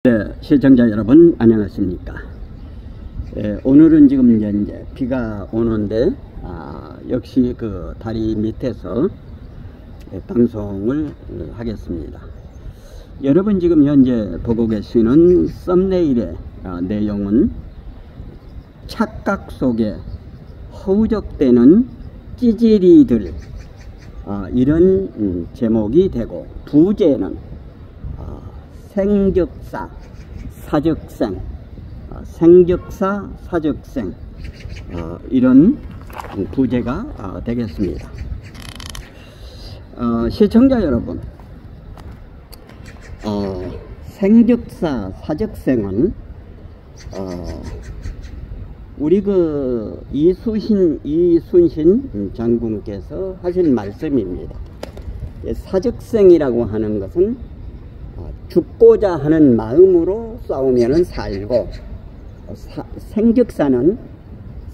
네, 시청자 여러분 안녕하십니까. 오늘은 지금 이제 비가 오는데 역시 그 다리 밑에서 방송을 하겠습니다. 여러분 지금 현재 보고 계시는 썸네일의 내용은 착각 속에 허우적대는 찌질이들, 이런 제목이 되고, 부제는 생적사, 사적생, 생적사, 사적생, 이런 부제가 되겠습니다. 시청자 여러분, 생적사, 사적생은 우리 그 이순신 장군께서 하신 말씀입니다. 사적생이라고 하는 것은 죽고자 하는 마음으로 싸우면은 살고, 생적사는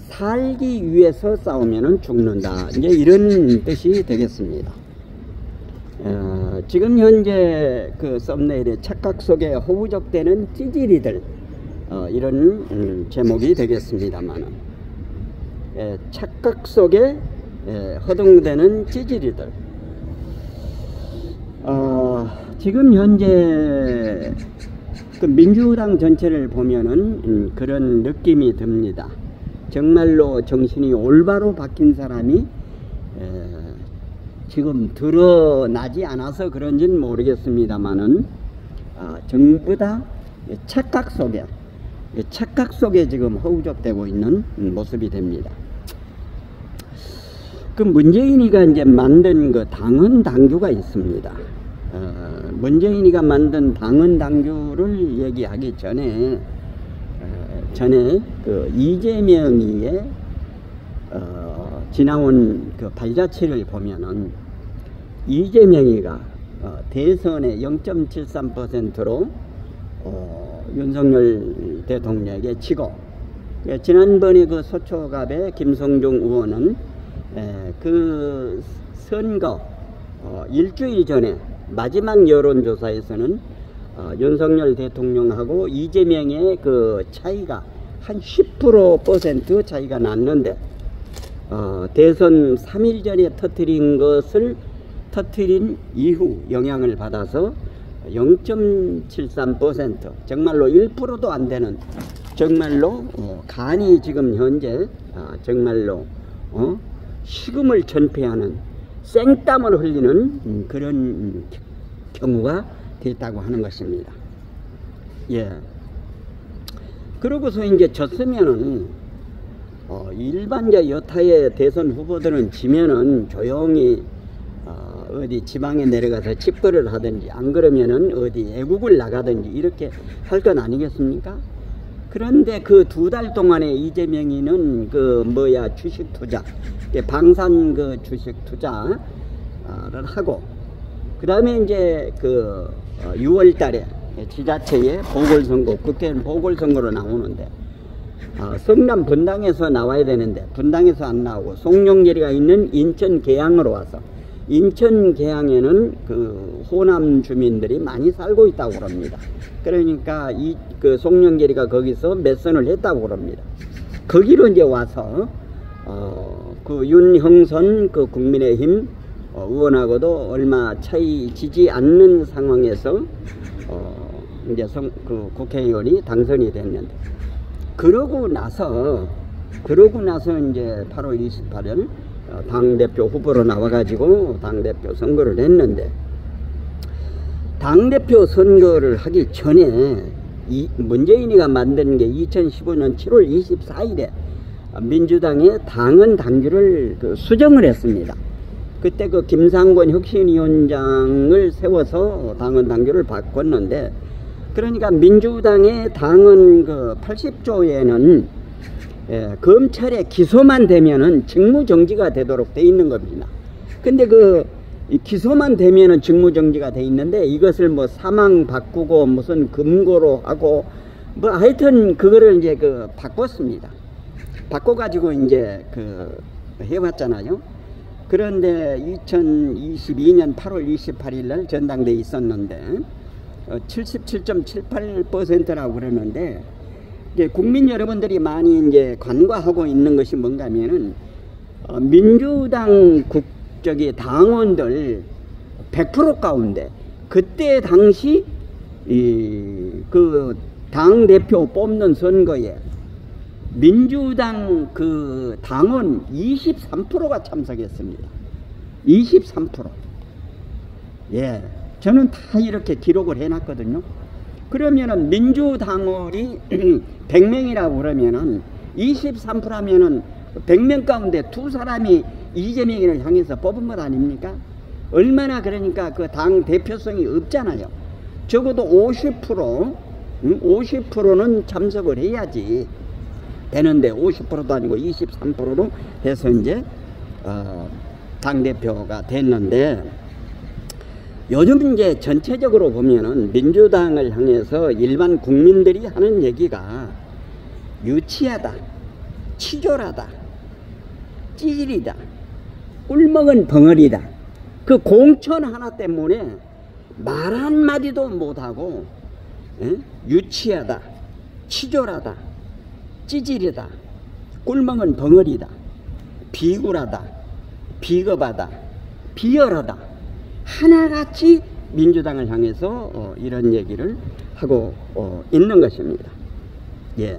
살기 위해서 싸우면은 죽는다, 이제 이런 뜻이 되겠습니다. 지금 현재 그 썸네일의 착각 속에 허우적대는 찌질이들, 이런 제목이 되겠습니다만은, 착각 속에 허둥대는 찌질이들. 지금 현재 그 민주당 전체를 보면은 그런 느낌이 듭니다. 정말로 정신이 올바로 바뀐 사람이 지금 드러나지 않아서 그런지는 모르겠습니다만은 전부 다 착각 속에 지금 허우적대고 있는 모습이 됩니다. 그 문재인이가 이제 만든 그 당헌 당규가 있습니다. 문재인이가 만든 당헌 당규를 얘기하기 전에 그 이재명이의 지나온 그 발자취를 보면은 이재명이가 대선에 0.73%로 윤석열 대통령에게 지고, 지난번에 그 서초갑의 김성중 의원은 그 선거 일주일 전에 마지막 여론조사에서는 윤석열 대통령하고 이재명의 그 차이가 한 10% 차이가 났는데, 대선 3일 전에 터뜨린 이후 영향을 받아서 0.73%, 정말로 1%도 안 되는, 정말로 간이 지금 현재 정말로 식음을 전폐하는, 생땀을 흘리는 그런 경우가 됐다고 하는 것입니다. 그러고서 이제 졌으면은 일반적 여타의 대선 후보들은 지면은 조용히 어디 지방에 내려가서 집거리를 하든지, 안 그러면은 어디 애국을 나가든지 이렇게 할 건 아니겠습니까? 그런데 그 2달 동안에 이재명이는 주식 투자, 방산 그 주식 투자를 하고, 그 다음에 이제 6월 달에 지자체에 보궐선거, 국회의원 보궐선거로 나오는데, 성남 분당에서 나와야 되는데 분당에서 안 나오고 송영길이가 있는 인천 계양으로 와서, 인천 계양에는 그 호남 주민들이 많이 살고 있다고 그럽니다. 그러니까 그 송영길이가 거기서 매선을 했다고 그럽니다. 거기로 이제 와서 그 윤형선 그 국민의힘 의원하고도 얼마 차이 지지 않는 상황에서 이제 그 국회의원이 당선이 됐는데, 그러고 나서 이제 8월 28일 당대표 후보로 나와가지고 당대표 선거를 했는데, 당대표 선거를 하기 전에 문재인이가 만든 게 2015년 7월 24일에 민주당의 당헌 당규를 수정을 했습니다. 그때 그 김상권 혁신위원장을 세워서 당헌 당규를 바꿨는데, 그러니까 민주당의 당헌 80조에는 검찰에 기소만 되면은 직무정지가 되도록 돼 있는 겁니다. 근데 기소만 되면은 직무정지가 돼 있는데, 이것을 뭐 사망 바꾸고 무슨 금고로 하고 뭐 하여튼 그거를 이제 바꿨습니다. 바꿔가지고 이제 해왔잖아요. 그런데 2022년 8월 28일 날 전당대회 있었는데, 77.78%라고 그러는데, 이제 국민 여러분들이 많이 이제 간과하고 있는 것이 뭔가 하면은, 민주당 당원들 100% 가운데, 그때 당시, 그 당대표 뽑는 선거에 민주당 그 당원 23%가 참석했습니다. 23%. 예. 저는 다 이렇게 기록을 해놨거든요. 그러면은 민주당원이 100명이라고 그러면은 23%라면은 100명 가운데 2사람이 이재명을 향해서 뽑은 것 아닙니까? 얼마나 그러니까 그 당 대표성이 없잖아요. 적어도 50%는 참석을 해야지 되는데 50%도 아니고 23%로 해서 이제 당대표가 됐는데, 요즘 이제 전체적으로 보면은 민주당을 향해서 일반 국민들이 하는 얘기가 유치하다, 치졸하다, 찌질이다, 꿀먹은 벙어리다. 그 공천 하나 때문에 말 한마디도 못하고 유치하다, 치졸하다, 찌질이다, 꿀먹은 벙어리다, 비굴하다, 비겁하다, 비열하다, 하나같이 민주당을 향해서 이런 얘기를 하고 있는 것입니다. 예.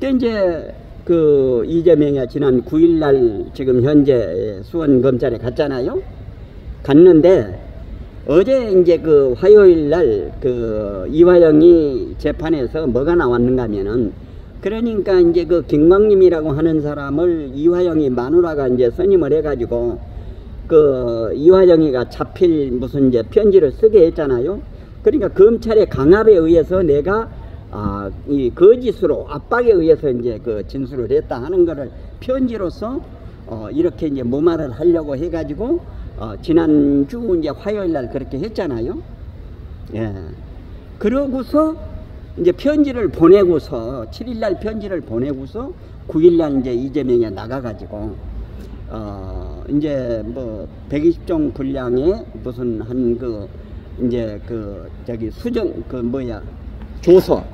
이제 그 이재명이 지난 9일날 지금 현재 수원검찰에 갔잖아요. 갔는데 어제 이제 그 화요일날 그 이화영이 재판에서 뭐가 나왔는가 하면은, 그러니까 이제 그 김광림이라고 하는 사람을 이화영이 마누라가 이제 선임을 해가지고 그 이화영이가 잡힐 무슨 이제 편지를 쓰게 했잖아요. 그러니까 검찰의 강압에 의해서 내가 이 거짓으로 압박에 의해서 이제 그 진술을 했다 하는 거를 편지로서 이렇게 이제 무마를 하려고 해가지고 지난주 이제 화요일 날 그렇게 했잖아요. 예. 그러고서 이제 편지를 보내고서 7일 날 편지를 보내고서 9일 날 이제 이재명이 나가가지고 이제 뭐 120종 분량의 무슨 한 그 이제 그 저기 수정 그 뭐야 조서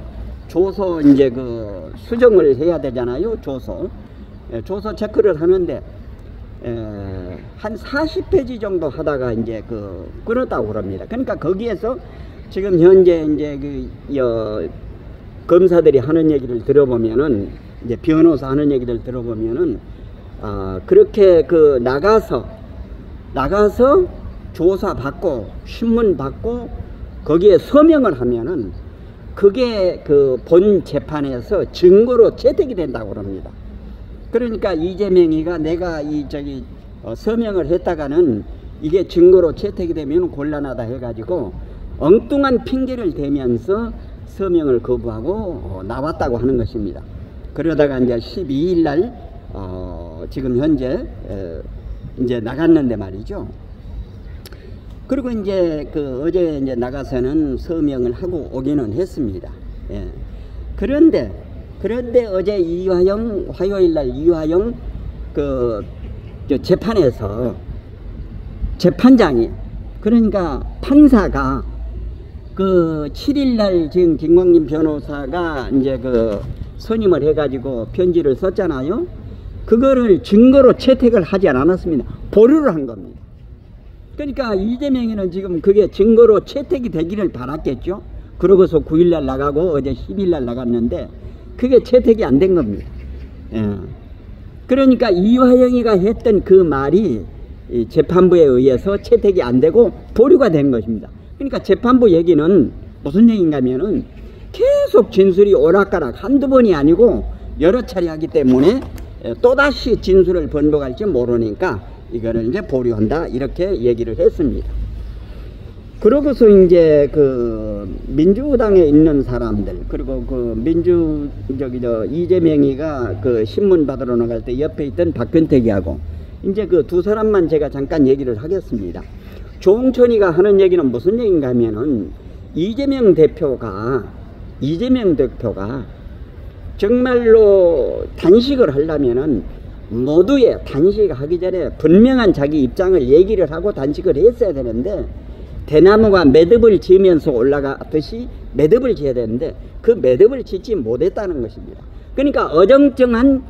이제 그 수정을 해야 되잖아요. 조서 체크를 하는데 한 40페이지 정도 하다가 이제 그 끊었다고 그럽니다. 그러니까 거기에서 지금 현재 이제 그 검사들이 하는 얘기를 들어보면은, 이제 변호사 하는 얘기를 들어보면은 그렇게 그 나가서 조사 받고 신문 받고 거기에 서명을 하면은 그게 그 본 재판에서 증거로 채택이 된다고 그럽니다. 그러니까 이재명이가 내가 서명을 했다가는 이게 증거로 채택이 되면 곤란하다 해가지고 엉뚱한 핑계를 대면서 서명을 거부하고 나왔다고 하는 것입니다. 그러다가 이제 12일 날 지금 현재 이제 나갔는데 말이죠. 그리고 이제 그 어제 이제 나가서는 서명을 하고 오기는 했습니다. 예. 그런데 어제 이화영 화요일 날 이화영 그 재판에서 재판장이, 그러니까 판사가 그 7일 날 지금 김광림 변호사가 이제 그 선임을 해가지고 편지를 썼잖아요. 그거를 증거로 채택을 하지 않았습니다. 보류를 한 겁니다. 그러니까 이재명이는 지금 그게 증거로 채택이 되기를 바랐겠죠. 그러고서 9일날 나가고 어제 10일날 나갔는데 그게 채택이 안 된 겁니다. 예. 그러니까 이화영이가 했던 그 말이 이 재판부에 의해서 채택이 안 되고 보류가 된 것입니다. 그러니까 재판부 얘기는 무슨 얘기인가 하면은 계속 진술이 오락가락 한두 번이 아니고 여러 차례 하기 때문에 또다시 진술을 번복할지 모르니까 이거를 이제 보류한다 이렇게 얘기를 했습니다. 그러고서 이제 그 민주당에 있는 사람들, 그리고 그 이재명이가 그 신문 받으러 나갈 때 옆에 있던 박근택이하고 이제 그 두 사람만 제가 잠깐 얘기를 하겠습니다. 조홍천이가 하는 얘기는 무슨 얘기인가 하면은 이재명 대표가 정말로 단식을 하려면은 모두의 단식하기 전에 분명한 자기 입장을 얘기를 하고 단식을 했어야 되는데 대나무가 매듭을 지으면서 올라가듯이 매듭을 지어야 되는데 그 매듭을 짓지 못했다는 것입니다. 그러니까 어정쩡한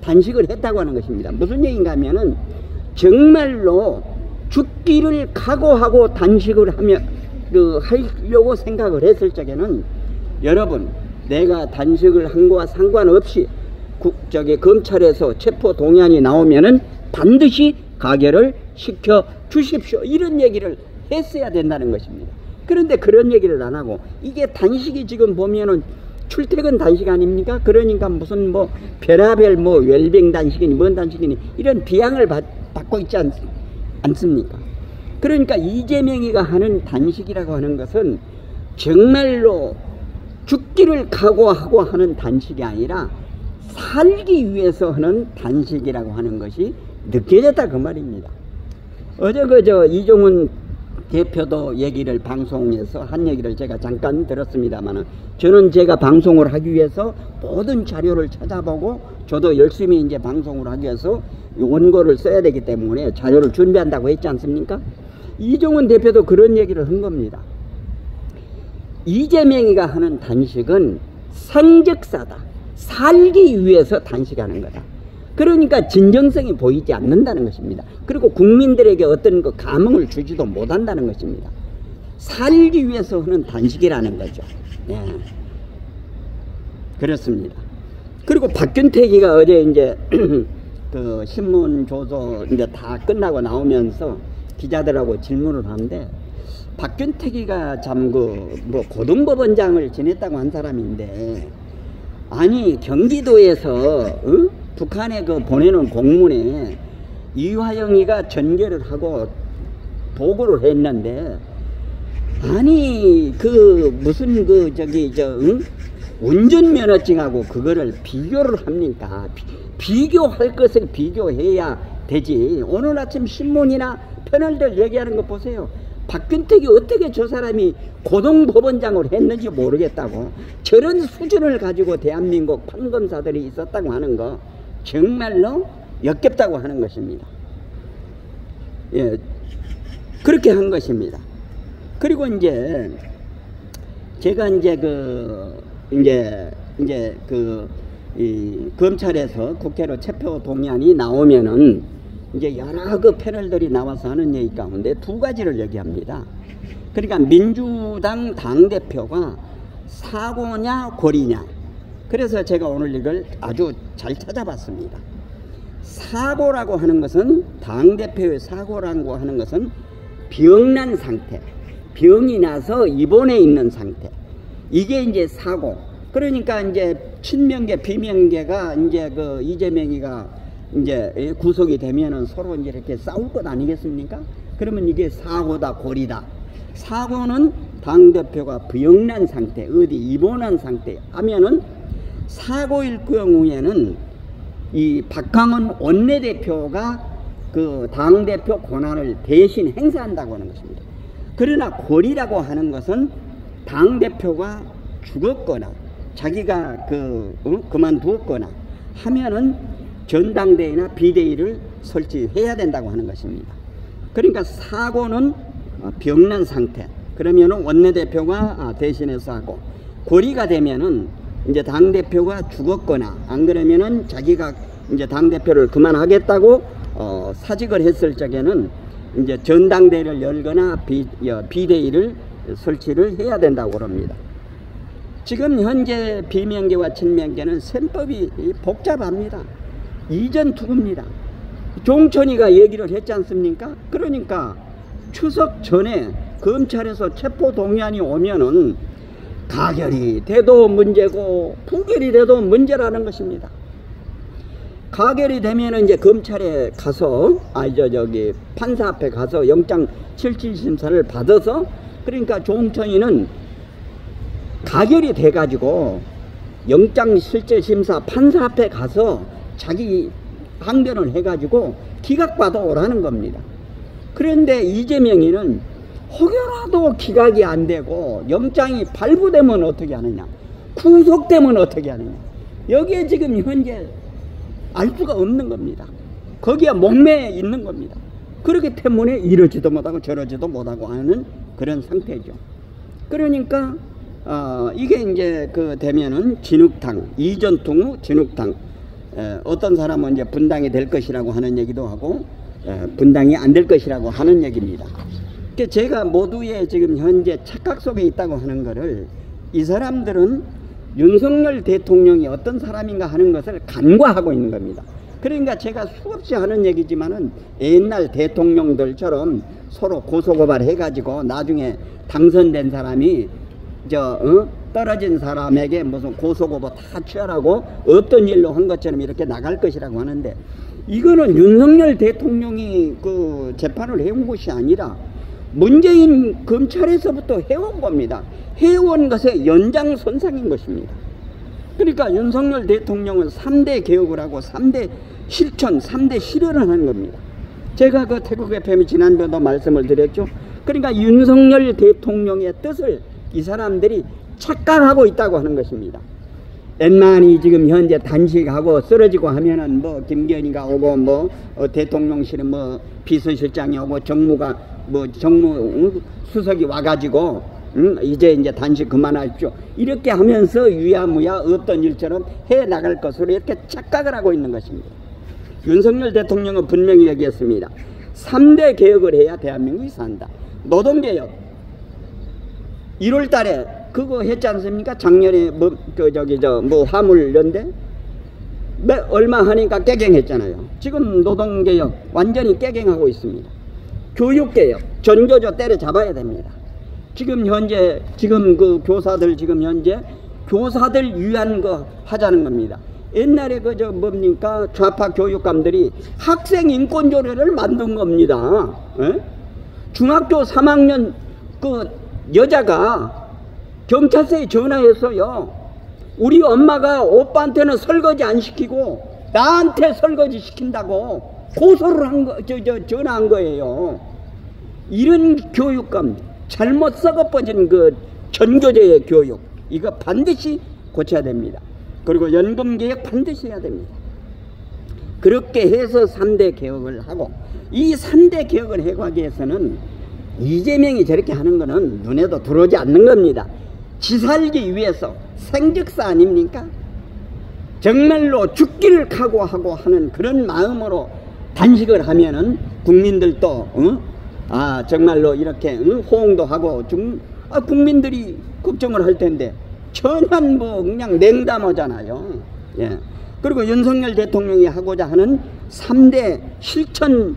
단식을 했다고 하는 것입니다. 무슨 얘기인가 하면은 정말로 죽기를 각오하고 단식을 하려고 생각을 했을 적에는 여러분, 내가 단식을 한 거와 상관없이 검찰에서 체포 동의안이 나오면은 반드시 가결을 시켜 주십시오, 이런 얘기를 했어야 된다는 것입니다. 그런데 그런 얘기를 안 하고, 이게 단식이 지금 보면은 출퇴근 단식 아닙니까? 그러니까 무슨 뭐 별하별 뭐 웰빙 단식이니 뭔 단식이니 이런 비양을 받고 있지 않습니까? 그러니까 이재명이가 하는 단식이라고 하는 것은 정말로 죽기를 각오하고 하는 단식이 아니라 살기 위해서 하는 단식이라고 하는 것이 느껴졌다, 그 말입니다. 어제 이종훈 대표도 얘기를 방송에서 한 얘기를 제가 잠깐 들었습니다만, 저는 제가 방송을 하기 위해서 모든 자료를 찾아보고 저도 열심히 이제 방송을 하기 위해서 원고를 써야 되기 때문에 자료를 준비한다고 했지 않습니까? 이종훈 대표도 그런 얘기를 한 겁니다. 이재명이가 하는 단식은 생적사다. 살기 위해서 단식하는 거다. 그러니까 진정성이 보이지 않는다는 것입니다. 그리고 국민들에게 어떤 그 감흥을 주지도 못한다는 것입니다. 살기 위해서 하는 단식이라는 거죠. 예. 그렇습니다. 그리고 박균택이가 어제 이제 그 신문 조서 이제 다 끝나고 나오면서 기자들하고 질문을 하는데, 박균택이가 참 뭐 고등법원장을 지냈다고 한 사람인데, 아니 경기도에서 북한에 그 보내는 공문에 이화영이가 전개를 하고 보고를 했는데, 아니 그 무슨 운전면허증하고 그거를 비교를 합니까? 비교할 것을 비교해야 되지. 오늘 아침 신문이나 패널들 얘기하는 거 보세요. 박균택이 어떻게 저 사람이 고등법원장을 했는지 모르겠다고, 저런 수준을 가지고 대한민국 판검사들이 있었다고 하는 거 정말로 역겹다고 하는 것입니다. 예, 그렇게 한 것입니다. 그리고 이제 제가 이 검찰에서 국회로 체포 동의안이 나오면은 이제 여러 그 패널들이 나와서 하는 얘기 가운데 두 가지를 얘기합니다. 그러니까 민주당 당대표가 사고냐 고리냐. 그래서 제가 오늘 이걸 아주 잘 찾아봤습니다. 사고라고 하는 것은, 당대표의 사고라고 하는 것은 병난 상태, 병이 나서 입원해 있는 상태, 이게 이제 사고. 그러니까 이제 친명계 비명계가 이제 그 이재명이가 이제 구속이 되면은 서로 이제 이렇게 싸울 것 아니겠습니까? 그러면 이게 사고다 고리다. 사고는 당대표가 병난 상태, 어디 입원한 상태 하면은, 사고일 경우에는 이 박강원 원내대표가 그 당대표 권한을 대신 행사한다고 하는 것입니다. 그러나 고리라고 하는 것은 당대표가 죽었거나 자기가 그만두었거나 하면은 전당대회나 비대위를 설치해야 된다고 하는 것입니다. 그러니까 사고는 병난 상태, 그러면은 원내대표가 대신해서 하고, 고리가 되면은 이제 당대표가 죽었거나 안 그러면은 자기가 이제 당대표를 그만하겠다고 사직을 했을 적에는 이제 전당대회를 열거나 비대위를 설치를 해야 된다고 합니다. 지금 현재 비명계와 친명계는 셈법이 복잡합니다. 이전 투구입니다. 종천이가 얘기를 했지 않습니까? 그러니까 추석 전에 검찰에서 체포 동의안이 오면은 가결이 돼도 문제고 부결이 돼도 문제라는 것입니다. 가결이 되면은 이제 검찰에 가서 판사 앞에 가서 영장 실질 심사를 받아서, 그러니까 종천이는 가결이 돼 가지고 영장 실질 심사 판사 앞에 가서 자기 항변을 해 가지고 기각받아 오라는 겁니다. 그런데 이재명이는 혹여라도 기각이 안 되고 영장이 발부되면 어떻게 하느냐, 구속되면 어떻게 하느냐, 여기에 지금 현재 알 수가 없는 겁니다. 거기에 목매에 있는 겁니다. 그렇기 때문에 이러지도 못하고 저러지도 못하고 하는 그런 상태죠. 그러니까 이게 이제 그 되면은 진흙탕, 이전통 후 진흙탕. 어떤 사람은 이제 분당이 될 것이라고 하는 얘기도 하고 분당이 안 될 것이라고 하는 얘기입니다. 그러니까 제가 모두의 지금 현재 착각 속에 있다고 하는 것을 이 사람들은 윤석열 대통령이 어떤 사람인가 하는 것을 간과하고 있는 겁니다. 그러니까 제가 수없이 하는 얘기지만은 옛날 대통령들처럼 서로 고소고발 해가지고 나중에 당선된 사람이 떨어진 사람에게 무슨 고소고발 다 취하라고 없던 일로 한 것처럼 이렇게 나갈 것이라고 하는데, 이거는 윤석열 대통령이 그 재판을 해온 것이 아니라 문재인 검찰에서부터 해온 겁니다. 해온 것의 연장선상인 것입니다. 그러니까 윤석열 대통령은 3대 개혁을 하고 3대 실천, 3대 실현을 하는 겁니다. 제가 그 태국 FM이 지난번에도 말씀을 드렸죠. 그러니까 윤석열 대통령의 뜻을 이 사람들이 착각하고 있다고 하는 것입니다. 웬만히 지금 현재 단식하고 쓰러지고 하면은 뭐 김건희가 오고 뭐 대통령실은 뭐 비서실장이 오고 정무가 뭐 정무 수석이 와가지고 이제 단식 그만하십시오 이렇게 하면서 유야무야 없던 일처럼 해 나갈 것으로 이렇게 착각을 하고 있는 것입니다. 윤석열 대통령은 분명히 얘기했습니다. 3대 개혁을 해야 대한민국이 산다. 노동개혁 1월 달에 그거 했지 않습니까? 작년에 뭐 화물연대 얼마 하니까 깨갱했잖아요. 지금 노동개혁 완전히 깨갱하고 있습니다. 교육개혁 전교조 때려잡아야 됩니다. 지금 현재 그 교사들 지금 현재 교사들 위한 거 하자는 겁니다. 옛날에 뭡니까 좌파 교육감들이 학생 인권조례를 만든 겁니다. 에? 중학교 3학년 그 여자가 경찰서에 전화해서요, 우리 엄마가 오빠한테는 설거지 안 시키고 나한테 설거지 시킨다고 고소를 한 거, 전화한 거예요. 이런 교육감, 잘못 썩어버진 그 전교조의 교육, 이거 반드시 고쳐야 됩니다. 그리고 연금개혁 반드시 해야 됩니다. 그렇게 해서 3대 개혁을 하고, 이 3대 개혁을 해가기 위해서는 이재명이 저렇게 하는 거는 눈에도 들어오지 않는 겁니다. 지살기 위해서 생직사 아닙니까? 정말로 죽기를 각오하고 하는 그런 마음으로 단식을 하면은 국민들도 정말로 이렇게 호응도 하고 국민들이 걱정을 할 텐데 전혀 뭐 그냥 냉담하잖아요. 예. 그리고 윤석열 대통령이 하고자 하는 3대 실천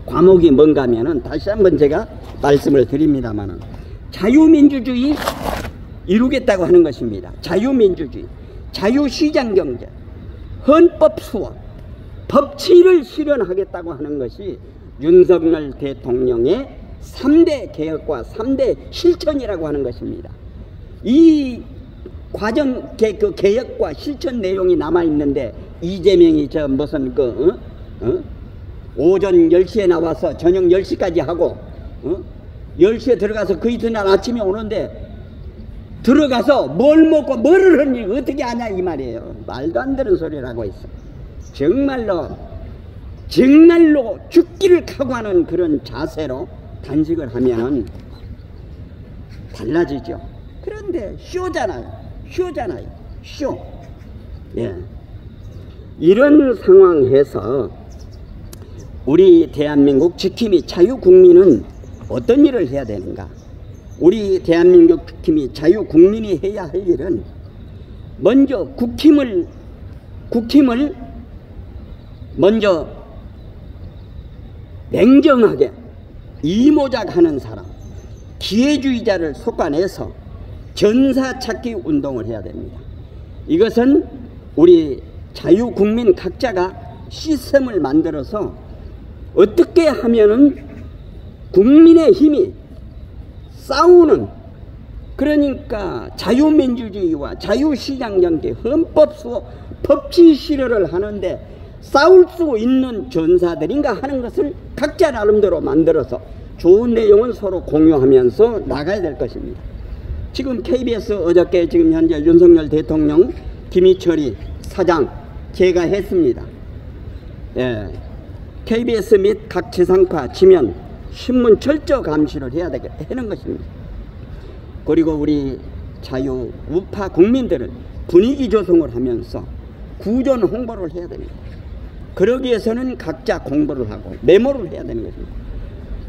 과목이 뭔가 하면은 다시 한번 제가 말씀을 드립니다만은 자유민주주의 이루겠다고 하는 것입니다. 자유민주주의, 자유시장경제, 헌법수호, 법치를 실현하겠다고 하는 것이 윤석열 대통령의 3대 개혁과 3대 실천이라고 하는 것입니다. 이 과정 그 개혁과 실천 내용이 남아있는데 이재명이 무슨 오전 10시에 나와서 저녁 10시까지 하고 10시에 들어가서 그 이튿날 아침에 오는데 들어가서 뭘 먹고 뭐를 하니 어떻게 하냐 이 말이에요. 말도 안 되는 소리를 하고 있어. 정말로 죽기를 각오하는 그런 자세로 단식을 하면은 달라지죠. 그런데 쇼잖아요. 쇼. 예. 이런 상황에서 우리 대한민국 지킴이 자유국민은 어떤 일을 해야 되는가? 우리 대한민국 지킴이 자유국민이 해야 할 일은 먼저 국힘을 먼저 냉정하게 이모작하는 사람, 기회주의자를 속아내서 전사찾기 운동을 해야 됩니다. 이것은 우리 자유국민 각자가 시스템을 만들어서 어떻게 하면은 국민의 힘이 싸우는, 그러니까 자유민주주의와 자유시장경제, 헌법수호, 법치 실현을 하는데 싸울 수 있는 전사들인가 하는 것을 각자 나름대로 만들어서 좋은 내용은 서로 공유하면서 나가야 될 것입니다. 지금 KBS 어저께 지금 현재 윤석열 대통령, 김희철이 사장 제가 했습니다. 예. KBS 및 각 지상파, 지면, 신문 철저 감시를 해야 되는 것입니다. 그리고 우리 자유 우파 국민들은 분위기 조성을 하면서 구전 홍보를 해야 됩니다. 그러기 위해서는 각자 공부를 하고 메모를 해야 되는 것입니다.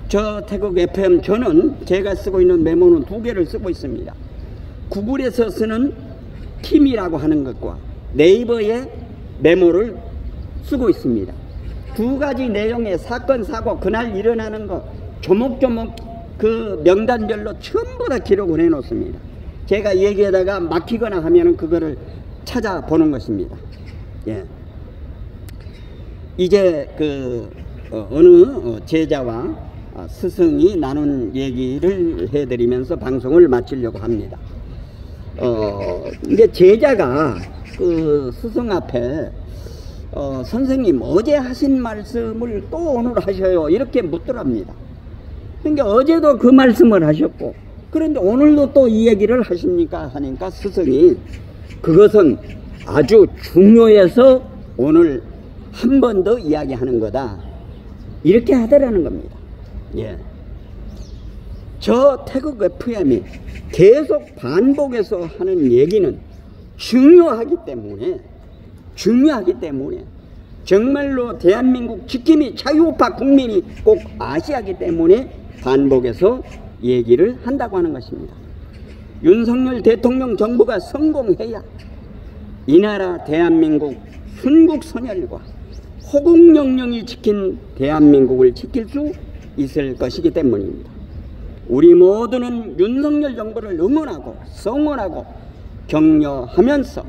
저 태국 FM, 저는 제가 쓰고 있는 메모는 2개를 쓰고 있습니다. 구글에서 쓰는 팀이라고 하는 것과 네이버의 메모를 쓰고 있습니다. 2가지 내용의 사건, 사고, 그날 일어나는 것 조목조목 그 명단별로 전부 다 기록을 해 놓습니다. 제가 얘기하다가 막히거나 하면은 그거를 찾아보는 것입니다. 예. 이제 어느 제자와 스승이 나눈 얘기를 해드리면서 방송을 마치려고 합니다. 이제 제자가 그 스승 앞에 선생님 어제 하신 말씀을 또 오늘 하셔요 이렇게 묻더랍니다. 그러니까 어제도 그 말씀을 하셨고 그런데 오늘도 또 이 얘기를 하십니까 하니까 스승이 그것은 아주 중요해서 오늘 한 번 더 이야기하는 거다 이렇게 하더라는 겁니다. 예. 저 태국 FM이 계속 반복해서 하는 얘기는 중요하기 때문에 정말로 대한민국 지킴이 자유우파 국민이 꼭 아셔야 하기 때문에 반복해서 얘기를 한다고 하는 것입니다. 윤석열 대통령 정부가 성공해야 이 나라 대한민국 순국선열과 호국영령이 지킨 대한민국을 지킬 수 있을 것이기 때문입니다. 우리 모두는 윤석열 정부를 응원하고 성원하고 격려하면서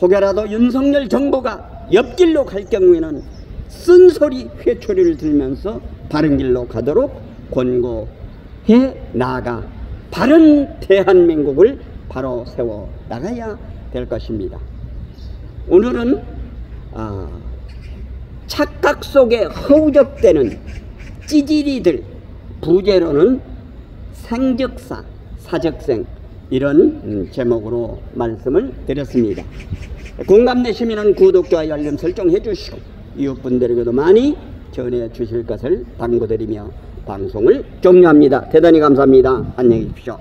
혹여라도 윤석열 정부가 옆길로 갈 경우에는 쓴소리 회초리를 들면서 바른 길로 가도록 권고해 나아가 바른 대한민국을 바로 세워 나가야 될 것입니다. 오늘은 착각 속에 허우적대는 찌질이들, 부제로는 생적사, 사적생 이런 제목으로 말씀을 드렸습니다. 공감되시면 구독, 좋아요, 알림 설정해 주시고 이웃분들에게도 많이 전해 주실 것을 당부드리며 방송을 종료합니다. 대단히 감사합니다. 안녕히 계십시오.